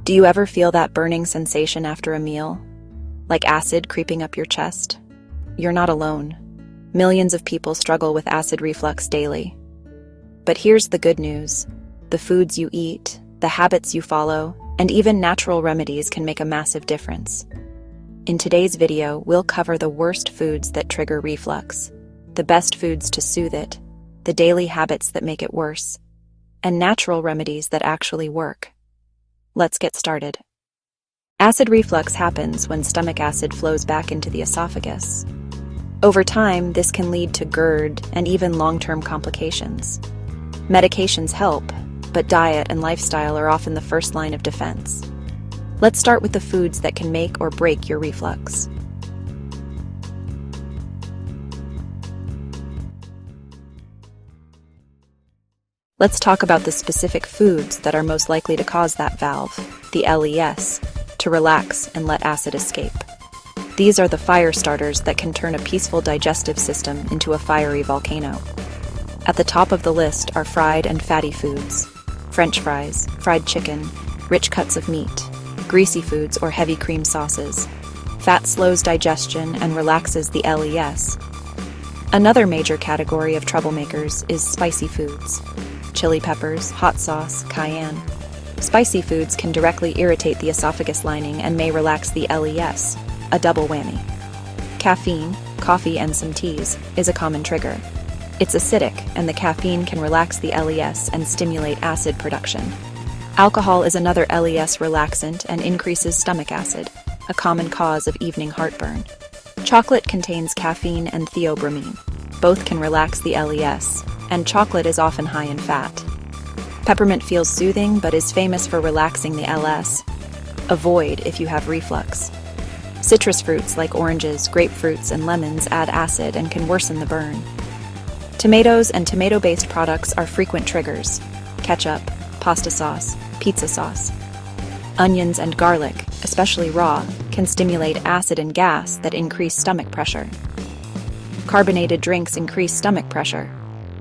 Do you ever feel that burning sensation after a meal? Like acid creeping up your chest? You're not alone. Millions of people struggle with acid reflux daily. But here's the good news. The foods you eat, the habits you follow, and even natural remedies can make a massive difference. In today's video, we'll cover the worst foods that trigger reflux, the best foods to soothe it, the daily habits that make it worse, and natural remedies that actually work. Let's get started. Acid reflux happens when stomach acid flows back into the esophagus. Over time, this can lead to GERD and even long-term complications. Medications help, but diet and lifestyle are often the first line of defense. Let's start with the foods that can make or break your reflux. Let's talk about the specific foods that are most likely to cause that valve, the LES, to relax and let acid escape. These are the fire starters that can turn a peaceful digestive system into a fiery volcano. At the top of the list are fried and fatty foods, French fries, fried chicken, rich cuts of meat, greasy foods or heavy cream sauces. Fat slows digestion and relaxes the LES. Another major category of troublemakers is spicy foods. Chili peppers, hot sauce, cayenne. Spicy foods can directly irritate the esophagus lining and may relax the LES, a double whammy. Caffeine, coffee and some teas, is a common trigger. It's acidic, and the caffeine can relax the LES and stimulate acid production. Alcohol is another LES relaxant and increases stomach acid, a common cause of evening heartburn. Chocolate contains caffeine and theobromine. Both can relax the LES, and chocolate is often high in fat. Peppermint feels soothing but is famous for relaxing the LS. Avoid if you have reflux. Citrus fruits like oranges, grapefruits, and lemons add acid and can worsen the burn. Tomatoes and tomato-based products are frequent triggers. Ketchup, pasta sauce, pizza sauce. Onions and garlic, especially raw, can stimulate acid and gas that increase stomach pressure. Carbonated drinks increase stomach pressure.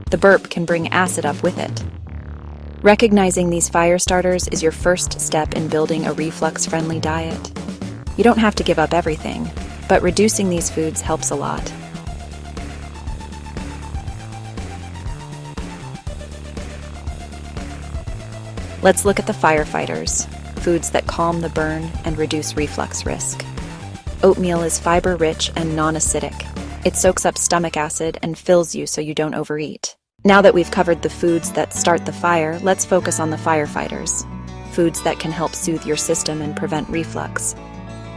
The burp can bring acid up with it. Recognizing these fire starters is your first step in building a reflux-friendly diet. You don't have to give up everything, but reducing these foods helps a lot. Let's look at the firefighters, foods that calm the burn and reduce reflux risk. Oatmeal is fiber-rich and non-acidic. It soaks up stomach acid and fills you so you don't overeat. Now that we've covered the foods that start the fire, let's focus on the firefighters, foods that can help soothe your system and prevent reflux.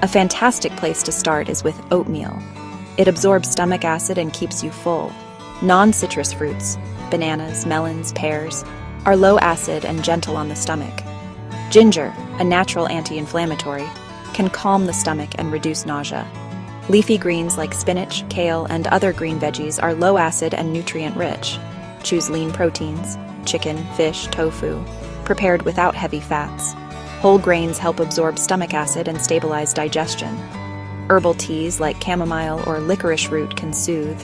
A fantastic place to start is with oatmeal. It absorbs stomach acid and keeps you full. Non-citrus fruits, bananas, melons, pears, are low acid and gentle on the stomach. Ginger, a natural anti-inflammatory, can calm the stomach and reduce nausea. Leafy greens like spinach, kale, and other green veggies are low acid and nutrient-rich. Choose lean proteins, chicken, fish, tofu, prepared without heavy fats. Whole grains help absorb stomach acid and stabilize digestion. Herbal teas like chamomile or licorice root can soothe.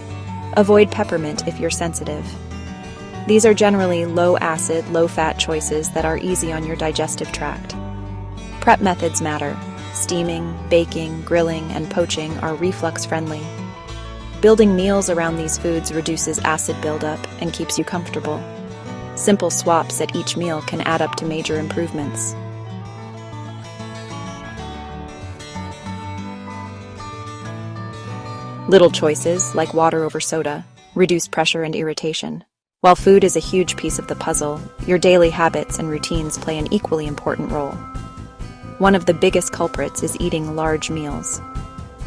Avoid peppermint if you're sensitive. These are generally low-acid, low-fat choices that are easy on your digestive tract. Prep methods matter. Steaming, baking, grilling, and poaching are reflux-friendly. Building meals around these foods reduces acid buildup and keeps you comfortable. Simple swaps at each meal can add up to major improvements. Little choices, like water over soda, reduce pressure and irritation. While food is a huge piece of the puzzle, your daily habits and routines play an equally important role. One of the biggest culprits is eating large meals.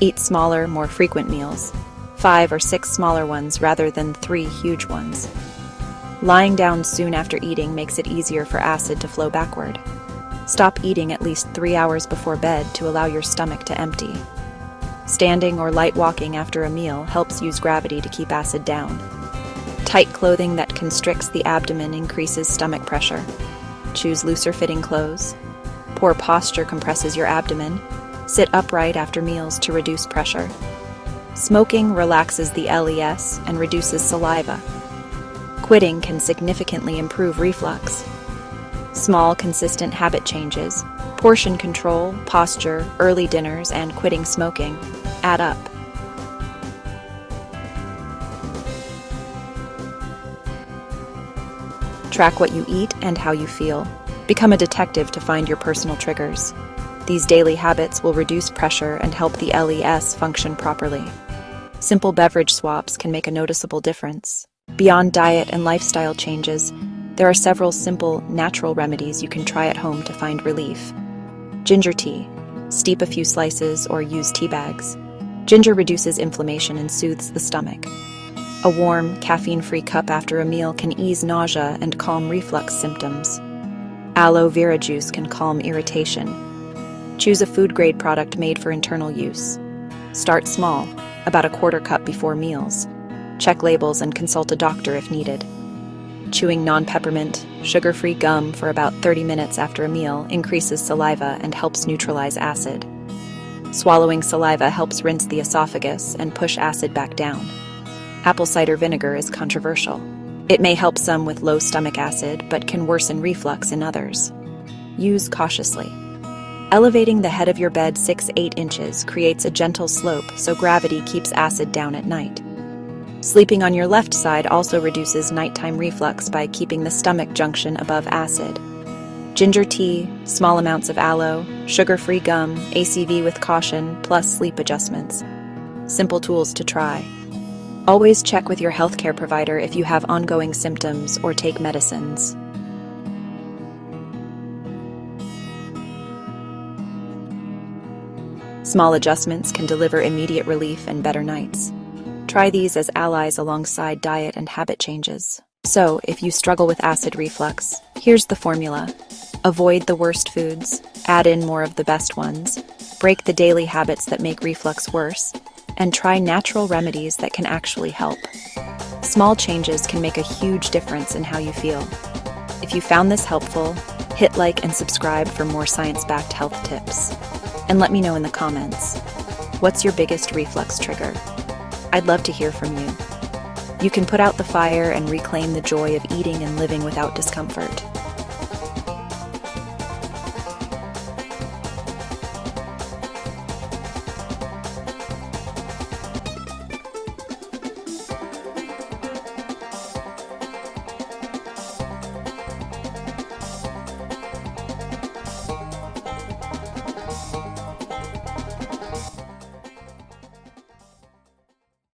Eat smaller, more frequent meals, 5 or 6 smaller ones rather than 3 huge ones. Lying down soon after eating makes it easier for acid to flow backward. Stop eating at least 3 hours before bed to allow your stomach to empty. Standing or light walking after a meal helps use gravity to keep acid down. Tight clothing that constricts the abdomen increases stomach pressure. Choose looser fitting clothes. Poor posture compresses your abdomen. Sit upright after meals to reduce pressure. Smoking relaxes the LES and reduces saliva. Quitting can significantly improve reflux. Small, consistent habit changes, Portion control, posture, early dinners, and quitting smoking add up. Track what you eat and how you feel. Become a detective to find your personal triggers. These daily habits will reduce pressure and help the LES function properly. Simple beverage swaps can make a noticeable difference. Beyond diet and lifestyle changes, there are several simple, natural remedies you can try at home to find relief. Ginger tea. Steep a few slices or use tea bags. Ginger reduces inflammation and soothes the stomach. A warm, caffeine-free cup after a meal can ease nausea and calm reflux symptoms. Aloe vera juice can calm irritation. Choose a food-grade product made for internal use. Start small, about a quarter cup before meals. Check labels and consult a doctor if needed. Chewing non-peppermint, sugar-free gum for about 30 minutes after a meal increases saliva and helps neutralize acid. Swallowing saliva helps rinse the esophagus and push acid back down. Apple cider vinegar is controversial. It may help some with low stomach acid, but can worsen reflux in others. Use cautiously. Elevating the head of your bed 6-8 inches creates a gentle slope so gravity keeps acid down at night. Sleeping on your left side also reduces nighttime reflux by keeping the stomach junction above acid. Ginger tea, small amounts of aloe, sugar-free gum, ACV with caution, plus sleep adjustments. Simple tools to try. Always check with your healthcare provider if you have ongoing symptoms or take medicines. Small adjustments can deliver immediate relief and better nights. Try these as allies alongside diet and habit changes. So, if you struggle with acid reflux, here's the formula. Avoid the worst foods, add in more of the best ones, break the daily habits that make reflux worse, and try natural remedies that can actually help. Small changes can make a huge difference in how you feel. If you found this helpful, hit like and subscribe for more science-backed health tips. And let me know in the comments, what's your biggest reflux trigger? I'd love to hear from you. You can put out the fire and reclaim the joy of eating and living without discomfort.